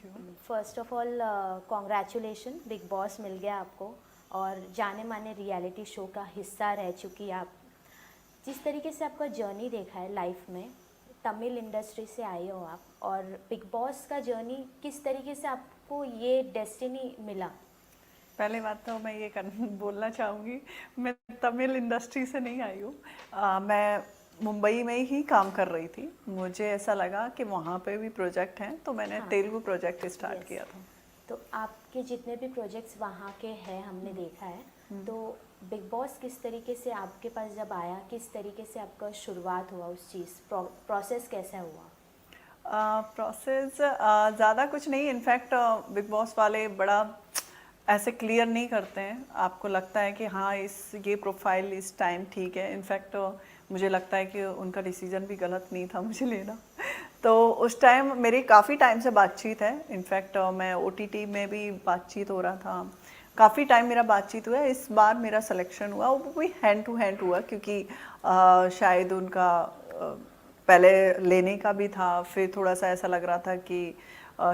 You. First of all congratulation, big boss मिल गया आपको और जाने माने रियलिटी शो का हिस्सा रह चुकी आप। जिस तरीके से आपका जर्नी देखा है लाइफ में, तमिल इंडस्ट्री से आए हो आप, और बिग बॉस का जर्नी किस तरीके से आपको ये डेस्टिनी मिला? पहले बात तो मैं ये बोलना चाहूँगी, मैं तमिल इंडस्ट्री से नहीं आई हूँ। मैं मुंबई में ही काम कर रही थी। मुझे ऐसा लगा कि वहाँ पे भी प्रोजेक्ट हैं, तो मैंने हाँ। Telugu project start yes. किया था। तो आपके जितने भी प्रोजेक्ट्स वहाँ के हैं हमने देखा है, तो बिग बॉस किस तरीके से आपके पास जब आया, किस तरीके से आपका शुरुआत हुआ उस चीज़, प्रोसेस कैसा हुआ? प्रोसेस ज़्यादा कुछ नहीं। इनफैक्ट बिग बॉस वाले बड़ा ऐसे क्लियर नहीं करते हैं। आपको लगता है कि हाँ ये प्रोफाइल इस टाइम ठीक है। इनफैक्ट मुझे लगता है कि उनका डिसीजन भी गलत नहीं था मुझे लेना। तो उस टाइम मेरी काफ़ी टाइम से बातचीत है। इनफैक्ट मैं ओटीटी में भी बातचीत हो रहा था, काफ़ी टाइम मेरा बातचीत हुआ है। इस बार मेरा सिलेक्शन हुआ, वो भी हैंड टू हैंड हुआ, क्योंकि शायद उनका पहले लेने का भी था, फिर थोड़ा सा ऐसा लग रहा था कि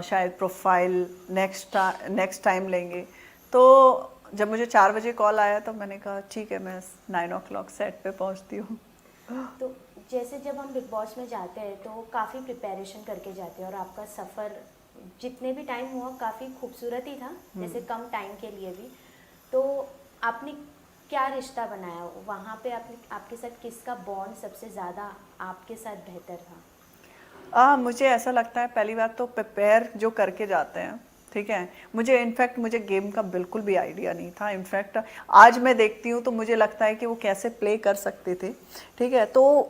शायद प्रोफाइल नेक्स्ट टाइम लेंगे। तो जब मुझे 4 बजे कॉल आया तो मैंने कहा ठीक है, मैं 9 o'clock सेट पे पहुंचती हूँ। तो जैसे जब हम बिग बॉस में जाते हैं तो काफ़ी प्रिपरेशन करके जाते हैं, और आपका सफ़र जितने भी टाइम हुआ काफ़ी खूबसूरत ही था, जैसे कम टाइम के लिए भी। तो आपने क्या रिश्ता बनाया वहाँ पे? आपने आपके साथ किसका बॉन्ड सबसे ज़्यादा आपके साथ बेहतर था? मुझे ऐसा लगता है, पहली बात तो प्रिपेयर जो करके जाते हैं, ठीक है। मुझे गेम का बिल्कुल भी आइडिया नहीं था। इनफैक्ट आज मैं देखती हूँ तो मुझे लगता है कि वो कैसे प्ले कर सकते थे, ठीक है। तो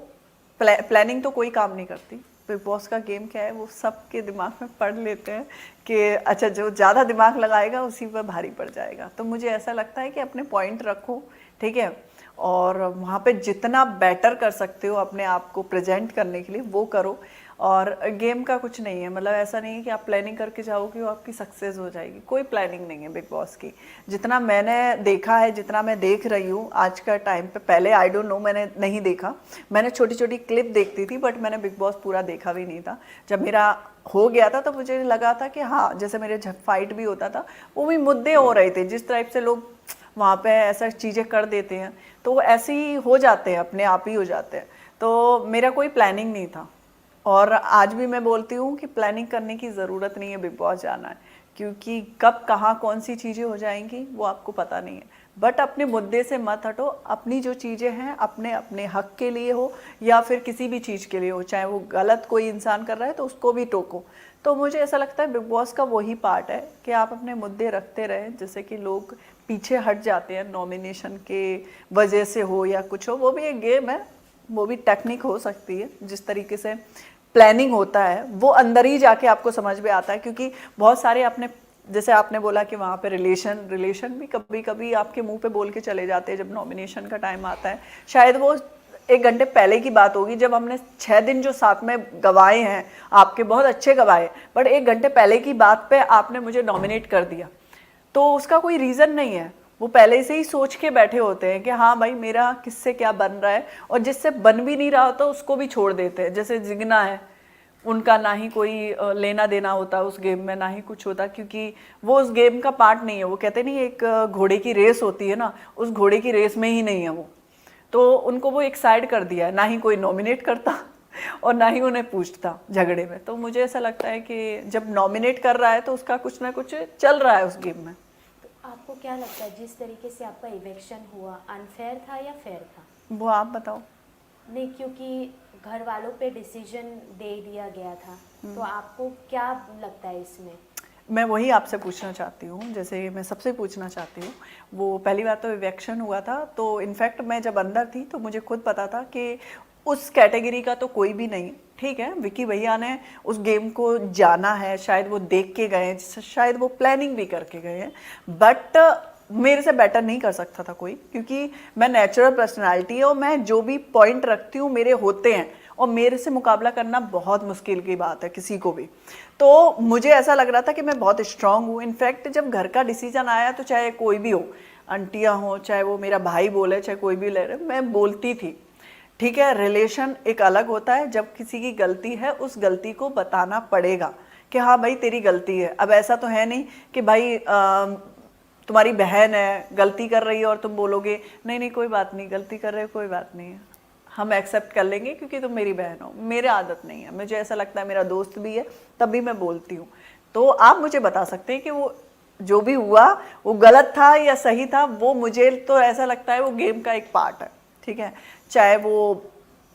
प्लानिंग तो कोई काम नहीं करती। बिग बॉस का गेम क्या है, वो सबके दिमाग में पढ़ लेते हैं कि अच्छा जो ज़्यादा दिमाग लगाएगा उसी पर भारी पड़ जाएगा। तो मुझे ऐसा लगता है कि अपने पॉइंट रखो, ठीक है, और वहाँ पे जितना बेटर कर सकते हो अपने आप को प्रेजेंट करने के लिए वो करो। और गेम का कुछ नहीं है, मतलब ऐसा नहीं है कि आप प्लानिंग करके जाओगे वो आपकी सक्सेस हो जाएगी। कोई प्लानिंग नहीं है बिग बॉस की। जितना मैंने देखा है, जितना मैं देख रही हूँ आज का टाइम पे, पहले आई डोंट नो, मैंने नहीं देखा। मैंने छोटी छोटी क्लिप देखती थी, बट मैंने बिग बॉस पूरा देखा भी नहीं था। जब मेरा हो गया था तो मुझे लगा था कि हाँ, जैसे मेरे फाइट भी होता था, वो भी मुद्दे हो रहे थे। जिस टाइप से लोग वहाँ पे ऐसा चीज़ें कर देते हैं तो वो ऐसे ही हो जाते हैं, अपने आप ही हो जाते हैं। तो मेरा कोई प्लानिंग नहीं था। और आज भी मैं बोलती हूँ कि प्लानिंग करने की ज़रूरत नहीं है बिग बॉस जाना है, क्योंकि कब कहाँ कौन सी चीज़ें हो जाएंगी वो आपको पता नहीं है। बट अपने मुद्दे से मत हटो। अपनी जो चीज़ें हैं अपने अपने हक के लिए हो या फिर किसी भी चीज़ के लिए हो, चाहे वो गलत कोई इंसान कर रहा है तो उसको भी टोको। तो मुझे ऐसा लगता है बिग बॉस का वही पार्ट है कि आप अपने मुद्दे रखते रहें। जैसे कि लोग पीछे हट जाते हैं नॉमिनेशन के वजह से हो या कुछ हो, वो भी एक गेम है, वो भी टेक्निक हो सकती है। जिस तरीके से प्लानिंग होता है वो अंदर ही जाके आपको समझ में आता है। क्योंकि बहुत सारे अपने, जैसे आपने बोला कि वहाँ पे रिलेशन भी कभी कभी आपके मुंह पे बोल के चले जाते हैं जब नॉमिनेशन का टाइम आता है। शायद वो 1 घंटे पहले की बात होगी, जब हमने 6 दिन जो साथ में गवाए हैं, आपके बहुत अच्छे गवाए, बट 1 घंटे पहले की बात पे आपने मुझे नॉमिनेट कर दिया। तो उसका कोई रीज़न नहीं है। वो पहले से ही सोच के बैठे होते हैं कि हाँ भाई मेरा किससे क्या बन रहा है, और जिससे बन भी नहीं रहा होता उसको भी छोड़ देते हैं। जैसे जिगना है, उनका ना ही कोई लेना देना होता उस गेम में, ना ही कुछ होता, क्योंकि वो उस गेम का पार्ट नहीं है। वो कहते नहीं, एक घोड़े की रेस होती है ना, उस घोड़े की रेस में ही नहीं है वो। तो उनको वो एक साइड कर दिया है, ना ही कोई नॉमिनेट करता और ना ही उन्हें पूछता झगड़े में। तो मुझे ऐसा लगता है कि जब नॉमिनेट कर रहा है तो उसका कुछ ना कुछ चल रहा है उस गेम में। तो आपको क्या लगता है जिस तरीके से आपका इवेक्शन हुआ, अनफेयर था या फेयर था? वो आप बताओ। नहीं, क्योंकि घर वालों पे डिसीजन दे दिया गया था, तो आपको क्या लगता है इसमें? मैं वही आपसे पूछना चाहती हूँ, जैसे मैं सबसे पूछना चाहती हूँ। वो पहली बात तो इवेक्शन हुआ था, तो इनफैक्ट मैं जब अंदर थी तो मुझे खुद पता था कि उस कैटेगरी का तो कोई भी नहीं। ठीक है, विकी भैया ने उस गेम को जाना है, शायद वो देख के गए हैं, शायद वो प्लानिंग भी करके गए हैं, बट मेरे से बेटर नहीं कर सकता था कोई, क्योंकि मैं नेचुरल पर्सनालिटी है और मैं जो भी पॉइंट रखती हूँ मेरे होते हैं, और मेरे से मुकाबला करना बहुत मुश्किल की बात है किसी को भी। तो मुझे ऐसा लग रहा था कि मैं बहुत स्ट्रांग हूँ। इनफैक्ट जब घर का डिसीजन आया तो चाहे कोई भी हो, आंटियाँ हो, चाहे वो मेरा भाई बोले, चाहे कोई भी ले रहे, मैं बोलती थी। ठीक है, रिलेशन एक अलग होता है, जब किसी की गलती है उस गलती को बताना पड़ेगा, कि हाँ भाई तेरी गलती है। अब ऐसा तो है नहीं कि भाई तुम्हारी बहन है, गलती कर रही है और तुम बोलोगे नहीं नहीं कोई बात नहीं, गलती कर रहे हो कोई बात नहीं है, हम एक्सेप्ट कर लेंगे क्योंकि तुम मेरी बहन हो। मेरी आदत नहीं है, मुझे ऐसा लगता है, मेरा दोस्त भी है तब भी मैं बोलती हूँ। तो आप मुझे बता सकते हैं कि वो जो भी हुआ वो गलत था या सही था, वो मुझे तो ऐसा लगता है वो गेम का एक पार्ट है, ठीक है, चाहे वो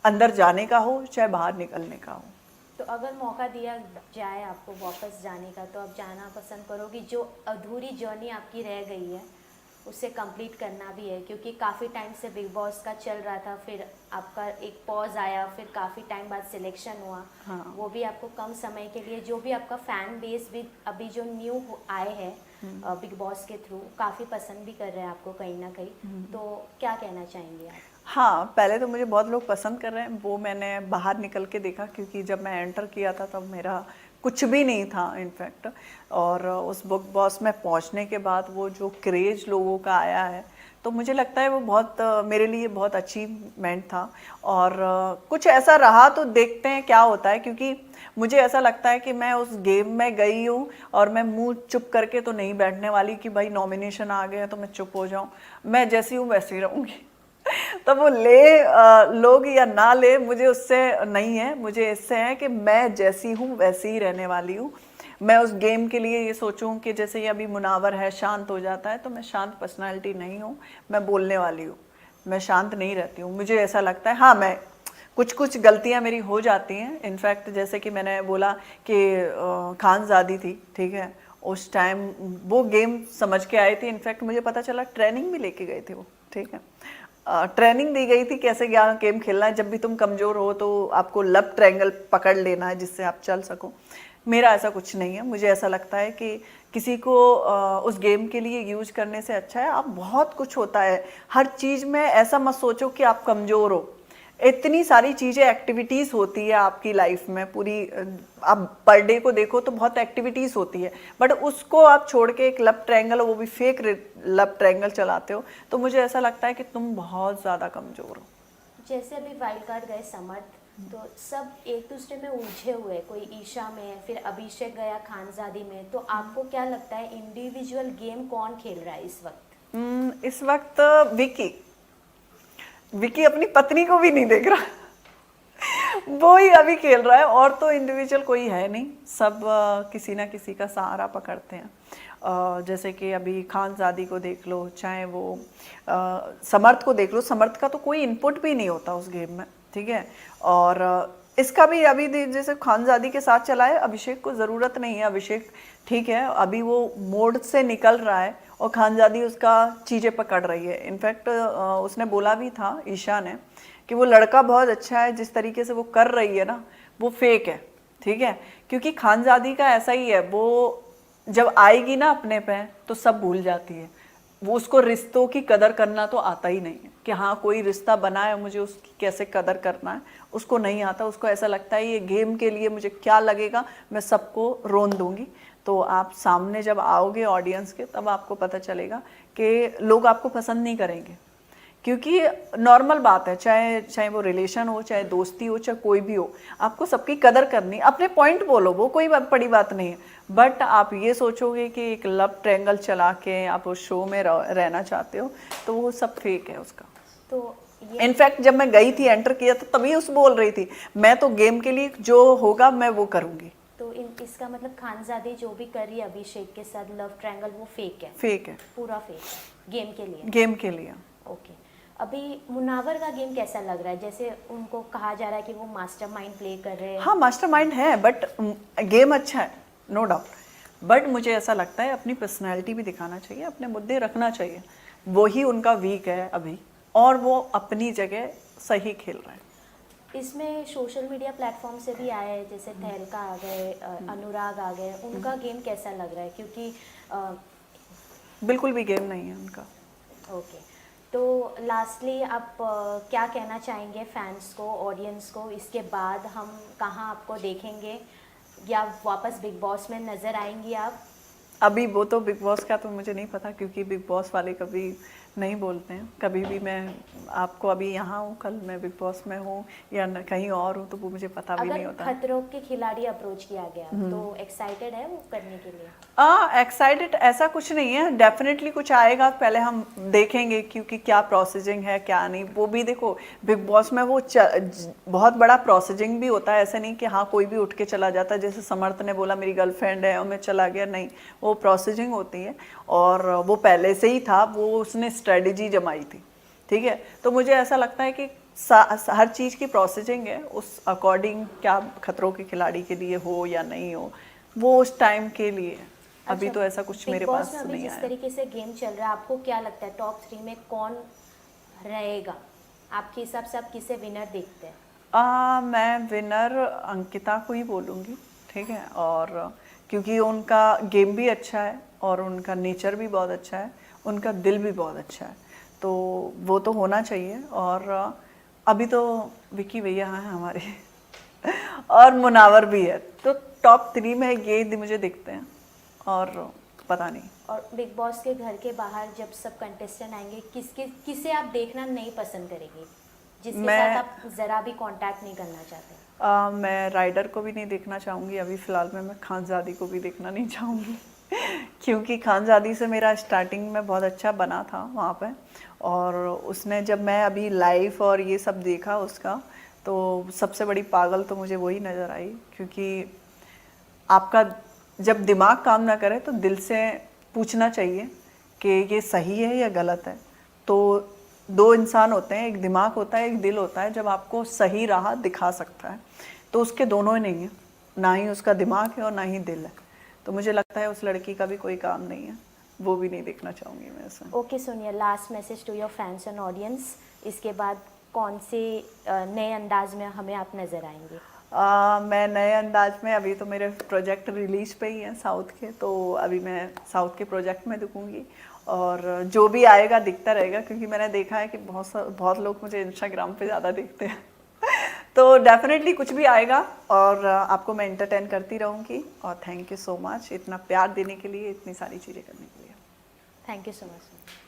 अंदर जाने का हो चाहे बाहर निकलने का हो। तो अगर मौका दिया जाए आपको वापस जाने का, तो आप जाना पसंद करोगी? जो अधूरी जर्नी आपकी रह गई है उसे कंप्लीट करना भी है, क्योंकि काफ़ी टाइम से बिग बॉस का चल रहा था, फिर आपका एक पॉज आया, फिर काफ़ी टाइम बाद सिलेक्शन हुआ। हाँ। वो भी आपको कम समय के लिए, जो भी आपका फैन बेस भी अभी जो न्यू आए हैं बिग बॉस के थ्रू, काफ़ी पसंद भी कर रहे हैं आपको कहीं ना कहीं। तो क्या कहना चाहेंगे आप? हाँ, पहले तो मुझे बहुत लोग पसंद कर रहे हैं, वो मैंने बाहर निकल के देखा, क्योंकि जब मैं एंटर किया था तब मेरा कुछ भी नहीं था इनफैक्ट। और उस बिग बॉस में पहुंचने के बाद वो जो क्रेज लोगों का आया है, तो मुझे लगता है वो बहुत मेरे लिए बहुत अचीवमेंट था। और कुछ ऐसा रहा तो देखते हैं क्या होता है, क्योंकि मुझे ऐसा लगता है कि मैं उस गेम में गई हूँ और मैं मुंह चुप करके तो नहीं बैठने वाली कि भाई नॉमिनेशन आ गया तो मैं चुप हो जाऊँ। मैं जैसी हूँ वैसी ही रहूँगी। तो वो लोग या ना ले, मुझे उससे नहीं है, मुझे इससे है कि मैं जैसी हूँ वैसी ही रहने वाली हूँ। मैं उस गेम के लिए ये सोचूं कि जैसे ये अभी मुनावर है, शांत हो जाता है, तो मैं शांत पर्सनालिटी नहीं हूँ, मैं बोलने वाली हूँ, मैं शांत नहीं रहती हूँ। मुझे ऐसा लगता है हाँ, मैं कुछ गलतियाँ मेरी हो जाती हैं। इनफैक्ट जैसे कि मैंने बोला कि खानज़ादी थी, ठीक है, उस टाइम वो गेम समझ के आए थे। इनफैक्ट मुझे पता चला ट्रेनिंग भी लेके गए थे वो, ठीक है, ट्रेनिंग दी गई थी कैसे क्या गेम खेलना है। जब भी तुम कमज़ोर हो तो आपको लव ट्रायंगल पकड़ लेना है जिससे आप चल सको। मेरा ऐसा कुछ नहीं है। मुझे ऐसा लगता है कि किसी को उस गेम के लिए यूज करने से अच्छा है, आप बहुत कुछ होता है, हर चीज़ में ऐसा मत सोचो कि आप कमज़ोर हो। इतनी सारी चीज़ें, एक्टिविटीज़ होती है आपकी लाइफ में पूरी, आप पर डे को देखो तो बहुत एक्टिविटीज़ होती है, बट उसको आप छोड़ के एक लव ट्रायंगल, वो भी फेक लव ट्रायंगल चलाते हो, तो मुझे ऐसा लगता है कि तुम बहुत ज़्यादा कमज़ोर हो। जैसे अभी वाइल्ड कार्ड गए समर्थ, तो सब एक दूसरे में उलझे हुए, कोई ईशा में है, फिर अभिषेक गया खानजादी में, तो आपको क्या लगता है इंडिविजुअल गेम कौन खेल रहा है इस वक्त? इस वक्त विकी अपनी पत्नी को भी नहीं देख रहा। वो ही अभी खेल रहा है, और तो इंडिविजुअल कोई है नहीं, सब किसी ना किसी का सहारा पकड़ते हैं। जैसे कि अभी खानजादी को देख लो, चाहे वो समर्थ को देख लो, समर्थ का तो कोई इनपुट भी नहीं होता उस गेम में, ठीक है। और इसका भी अभी जैसे खानजादी के साथ चला है, अभिषेक को ज़रूरत नहीं है। अभिषेक ठीक है, अभी वो मोड से निकल रहा है और खानजादी उसका चीज़ें पकड़ रही है। इनफैक्ट उसने बोला भी था, ईशा ने, कि वो लड़का बहुत अच्छा है, जिस तरीके से वो कर रही है ना वो फेक है, ठीक है। क्योंकि खानजादी का ऐसा ही है, वो जब आएगी ना अपने पे तो सब भूल जाती है। वो, उसको रिश्तों की कदर करना तो आता ही नहीं है कि हाँ कोई रिश्ता बना है, मुझे उसकी कैसे कदर करना है, उसको नहीं आता। उसको ऐसा लगता है ये गेम के लिए मुझे क्या लगेगा, मैं सबको रोन दूंगी। तो आप सामने जब आओगे ऑडियंस के, तब आपको पता चलेगा कि लोग आपको पसंद नहीं करेंगे, क्योंकि नॉर्मल बात है, चाहे वो रिलेशन हो, चाहे दोस्ती हो, चाहे कोई भी हो, आपको सबकी कदर करनी, अपने पॉइंट बोलो, वो कोई बड़ी बात नहीं है। बट आप ये सोचोगे कि एक लव ट्रायंगल चला के आप उस शो में रहना चाहते हो, तो वो सब फेक है उसका। तो ये इनफैक्ट जब मैं गई थी, एंटर किया था, तभी उस बोल रही थी मैं तो गेम के लिए जो होगा मैं वो करूँगी। तो इसका मतलब खानजादी जो भी कर रही है अभिषेक के साथ लव ट्रायंगल, वो फेक है? फेक है, पूरा फेक है गेम के लिए? गेम के लिए। ओके। अभी मुनावर का गेम कैसा लग रहा है? जैसे उनको कहा जा रहा है कि वो मास्टरमाइंड प्ले कर रहे हैं। हाँ, मास्टरमाइंड है, बट गेम अच्छा है, नो डाउट। बट मुझे ऐसा लगता है अपनी पर्सनैलिटी भी दिखाना चाहिए, अपने मुद्दे रखना चाहिए। वही उनका वीक है अभी, और वो अपनी जगह सही खेल रहे हैं। इसमें सोशल मीडिया प्लेटफॉर्म से भी आए हैं, जैसे तहलका आ गए, अनुराग आ गए, उनका गेम कैसा लग रहा है? क्योंकि बिल्कुल भी गेम नहीं है उनका। ओके। तो लास्टली आप क्या कहना चाहेंगे फैंस को, ऑडियंस को? इसके बाद हम कहाँ आपको देखेंगे, या वापस बिग बॉस में नज़र आएंगी आप? अभी वो तो बिग बॉस का तो मुझे नहीं पता, क्योंकि बिग बॉस वाले कभी नहीं बोलते हैं कभी भी। मैं आपको अभी यहाँ हूँ, कल मैं बिग बॉस में हूँ या कहीं और हूँ, तो वो मुझे पता भी नहीं अगर होता। खतरों के खिलाड़ी अप्रोच किया गया तो एक्साइटेड है वो करने के लिए? एक्साइटेड ऐसा कुछ नहीं है, डेफिनेटली कुछ आएगा, पहले हम देखेंगे क्योंकि क्या प्रोसेसिंग है क्या नहीं। वो भी देखो बिग बॉस में वो बहुत बड़ा प्रोसेसिंग भी होता है, ऐसा नहीं कि हाँ कोई भी उठ के चला जाता है जैसे समर्थ ने बोला मेरी गर्लफ्रेंड है और मैं चला गया, नहीं, वो प्रोसेसिंग होती है और वो पहले से ही था, वो उसने स्ट्रेटजी जमाई थी, ठीक है। तो मुझे ऐसा लगता है कि हर चीज़ की प्रोसेसिंग है, उस अकॉर्डिंग क्या खतरों के खिलाड़ी के लिए हो या नहीं हो, वो उस टाइम के लिए है। अभी अच्छा, तो ऐसा कुछ मेरे बिग बॉस पास में अभी नहीं जिस आया। तरीके से गेम चल रहा है, आपको क्या लगता है टॉप 3 में कौन रहेगा? आपके हिसाब से आप किसे विनर देखते हैं? मैं विनर अंकिता को ही बोलूँगी, ठीक है। और क्योंकि उनका गेम भी अच्छा है और उनका नेचर भी बहुत अच्छा है, उनका दिल भी बहुत अच्छा है, तो वो तो होना चाहिए। और अभी तो विकी भैया हैं हमारे और मुनावर भी है, तो टॉप 3 में ये मुझे दिखते हैं और पता नहीं। और बिग बॉस के घर के बाहर जब सब कंटेस्टेंट आएंगे, किसे आप देखना नहीं पसंद करेंगे, जिसके मैं साथ आप ज़रा भी कांटेक्ट नहीं करना चाहते? मैं राइडर को भी नहीं देखना चाहूँगी अभी फ़िलहाल में, मैं खानज़ादी को भी देखना नहीं चाहूँगी क्योंकि खानज़ादी से मेरा स्टार्टिंग में बहुत अच्छा बना था वहाँ पे, और उसने जब मैं अभी लाइव और ये सब देखा उसका, तो सबसे बड़ी पागल तो मुझे वही नज़र आई। क्योंकि आपका जब दिमाग काम ना करे तो दिल से पूछना चाहिए कि ये सही है या गलत है। तो दो इंसान होते हैं, एक दिमाग होता है एक दिल होता है, जब आपको सही राह दिखा सकता है, तो उसके दोनों ही नहीं है, ना ही उसका दिमाग है और ना ही दिल है। तो मुझे लगता है उस लड़की का भी कोई काम नहीं है, वो भी नहीं देखना चाहूँगी मैं ऐसा। Okay Sonia, last message to your fans and audience, इसके बाद कौन से नए अंदाज में हमें आप नज़र आएंगे? मैं नए अंदाज में, अभी तो मेरे प्रोजेक्ट रिलीज पे ही हैं साउथ के, तो अभी मैं साउथ के प्रोजेक्ट में दिखूंगी और जो भी आएगा दिखता रहेगा, क्योंकि मैंने देखा है कि बहुत लोग मुझे इंस्टाग्राम पे ज़्यादा देखते हैं तो डेफिनेटली कुछ भी आएगा और आपको मैं एंटरटेन करती रहूँगी। और थैंक यू सो मच इतना प्यार देने के लिए, इतनी सारी चीज़ें करने के लिए। Thank you so much.